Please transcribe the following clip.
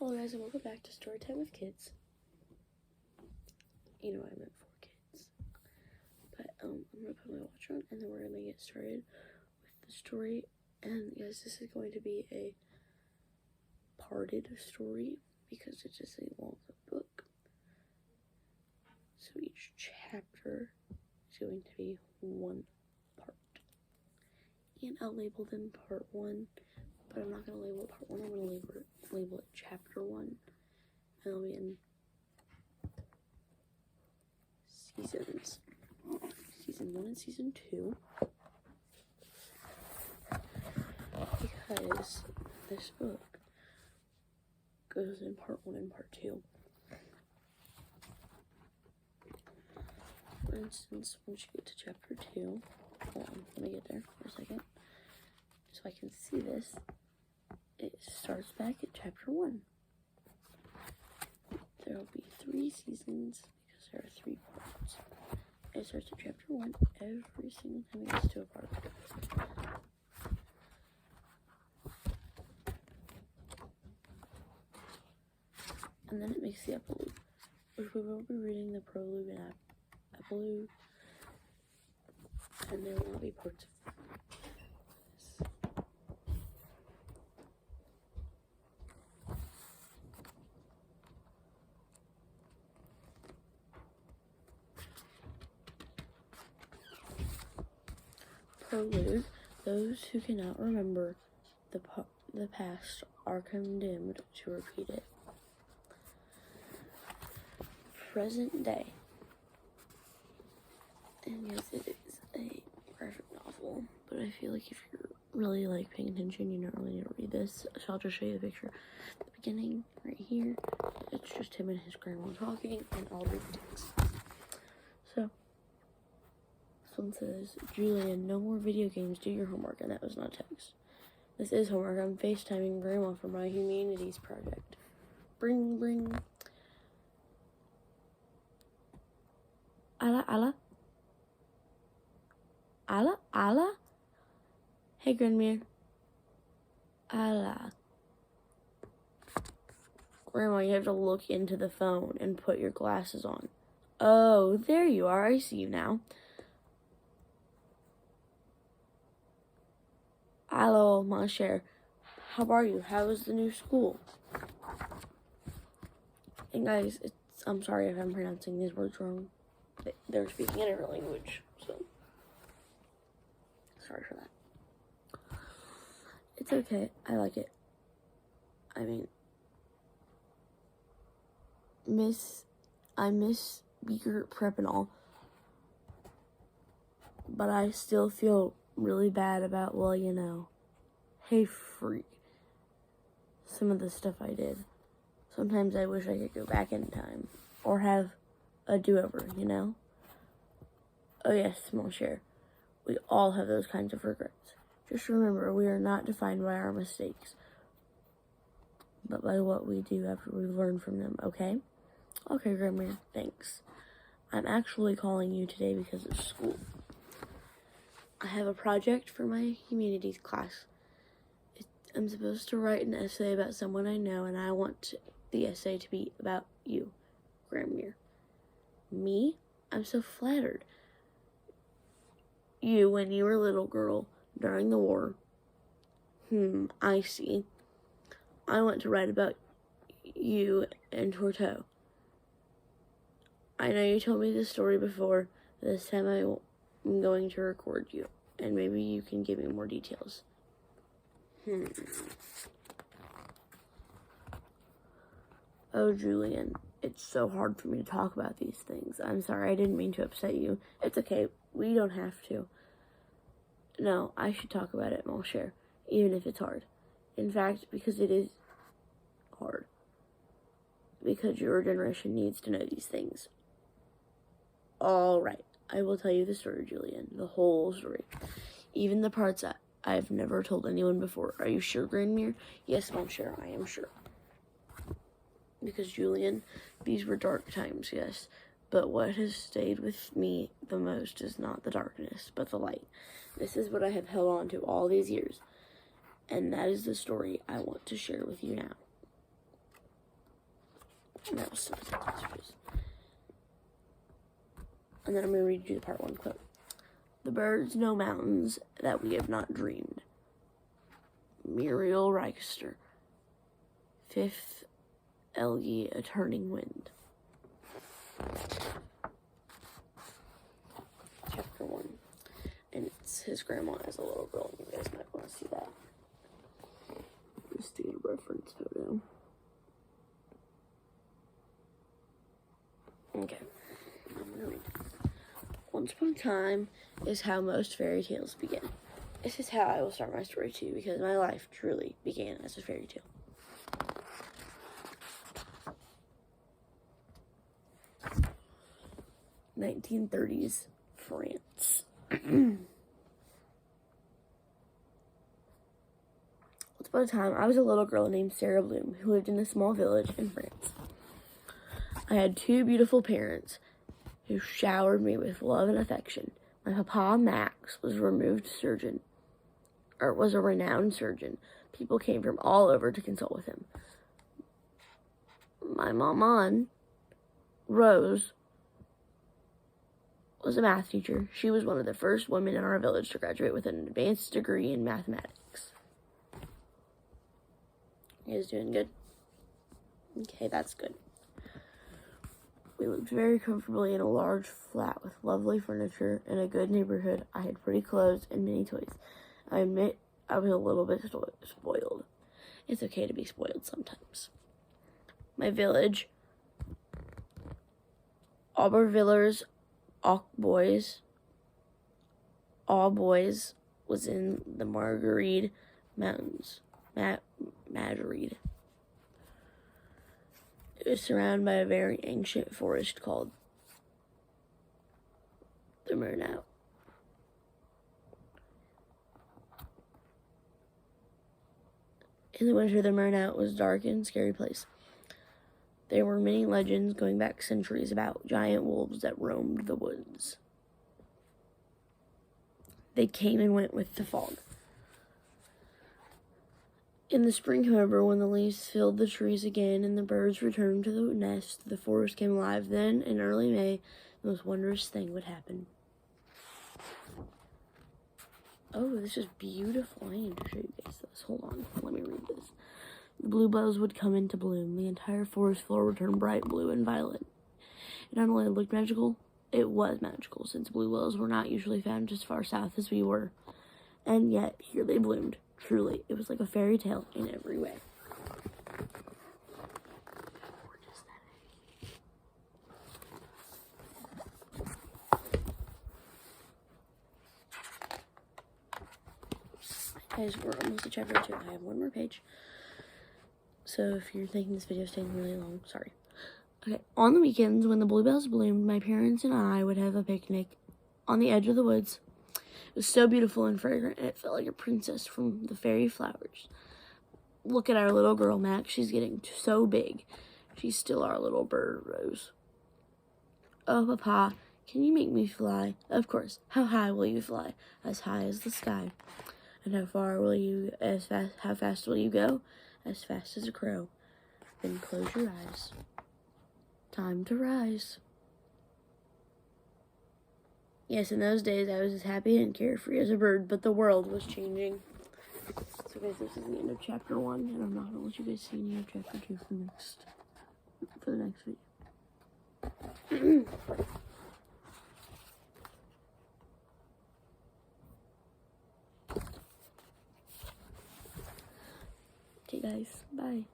Hello guys and welcome back to Storytime with Kids. You know I meant for kids. But I'm gonna put my watch on and then we're gonna get started with the story. And guys, this is going to be a parted story because it's just a long book. So each chapter is going to be one part. And I'll label them part 1. But I'm not going to label it part 1, I'm going to label it chapter 1. And it'll be in seasons. Season 1 and season 2. Because this book goes in part 1 and part 2. For instance, once you get to chapter 2, hold on, let me get there for a second, so I can see this. It starts back at chapter 1. There will be 3 seasons because there are 3 parts. It starts at chapter 1 every single time it gets to a part. And then it makes the epilogue, which we will be reading the prologue and epilogue, and there will not be parts of this. Prologue: those who cannot remember the past are condemned to repeat it. Present day. And yes, it is a graphic novel, but I feel like if you're really paying attention, you don't really need to read this. So I'll just show you the picture. At the beginning, right here, it's just him and his grandma talking, and I'll read the text. So, this one says, Julian, no more video games, do your homework, and that was not text. This is homework. I'm FaceTiming grandma for my humanities project. Bring, bring. Alla? Alla? Hey, Grandmere. Alla. Grandma, you have to look into the phone and put your glasses on. Oh, there you are. I see you now. Hello, mon cher. How are you? How is the new school? And guys, I'm sorry if I'm pronouncing these words wrong. They're speaking a different language, so sorry for that. It's okay. I like it. I mean, I miss Beaker Prep and all, but I still feel really bad about, well, you know, hey, freak, some of the stuff I did. Sometimes I wish I could go back in time, or have a do-over, you know? Oh yes, mon cher. We all have those kinds of regrets. Just remember, we are not defined by our mistakes, but by what we do after we learn from them, okay? Okay, Grandma, thanks. I'm actually calling you today because of school. I have a project for my humanities class. I'm supposed to write an essay about someone I know, and I want the essay to be about you, Grandma. Me? I'm so flattered. You, when you were a little girl, during the war. I see. I want to write about you and Torteau. I know you told me this story before. This time I'm going to record you, and maybe you can give me more details. Oh, Julian, it's so hard for me to talk about these things. I'm sorry, I didn't mean to upset you. It's okay, we don't have to. No, I should talk about it, mon cher, even if it's hard. In fact, because it is hard. Because your generation needs to know these things. All right, I will tell you the story, Julian, the whole story. Even the parts that I've never told anyone before. Are you sure, Grandmere? Yes, mon cher, I am sure. Because, Julian, these were dark times, yes. But what has stayed with me the most is not the darkness, but the light. This is what I have held on to all these years. And that is the story I want to share with you now. And that was some messages. And then I'm going to read you the part 1 quote. The birds know mountains that we have not dreamed. Muriel Reichster. 5th Elgie, A Turning Wind. Chapter 1. And it's his grandma as a little girl, and you guys might want to see that. Just to get a reference photo. Okay, I'm gonna read. Once upon a time is how most fairy tales begin. This is how I will start my story too, because my life truly began as a fairy tale. (1930s) France. Once upon a time, I was a little girl named Sarah Bloom who lived in a small village in France. I had 2 beautiful parents who showered me with love and affection. My papa, Max, was a renowned surgeon. People came from all over to consult with him. My maman, Rose, was a math teacher. She was one of the first women in our village to graduate with an advanced degree in mathematics. You guys doing good? Okay, that's good. We lived very comfortably in a large flat with lovely furniture in a good neighborhood. I had pretty clothes and many toys. I admit I was a little bit spoiled. It's okay to be spoiled sometimes. My village, Aubervillers, all boys, was in the Marguerite Mountains. Madrid. It was surrounded by a very ancient forest called the Murnau. In the winter, the Murnau was a dark and scary place. There were many legends going back centuries about giant wolves that roamed the woods. They came and went with the fog. In the spring, however, when the leaves filled the trees again and the birds returned to the nest, the forest came alive. Then, in early May, the most wondrous thing would happen. Oh, this is beautiful. I need to show you guys this. Hold on. Let me read this. The bluebells would come into bloom. The entire forest floor would turn bright blue and violet. It not only looked magical, it was magical, since bluebells were not usually found as far south as we were. And yet, here they bloomed. Truly, it was like a fairy tale in every way. Guys, we're almost to chapter 2. I have one more page. So if you're thinking this video is taking really long, sorry. Okay, on the weekends when the bluebells bloomed, my parents and I would have a picnic on the edge of the woods. It was so beautiful and fragrant, and it felt like a princess from the fairy flowers. Look at our little girl, Max. She's getting so big. She's still our little bird, Rose. Oh, Papa, can you make me fly? Of course. How high will you fly? As high as the sky. And how far will you, how fast will you go? As fast as a crow. Then close your eyes. Time to rise. Yes, in those days I was as happy and carefree as a bird, but the world was changing. So guys, this is the end of chapter 1, and I'm not going to let you guys see any of chapter 2 for the next video. Okay guys, bye.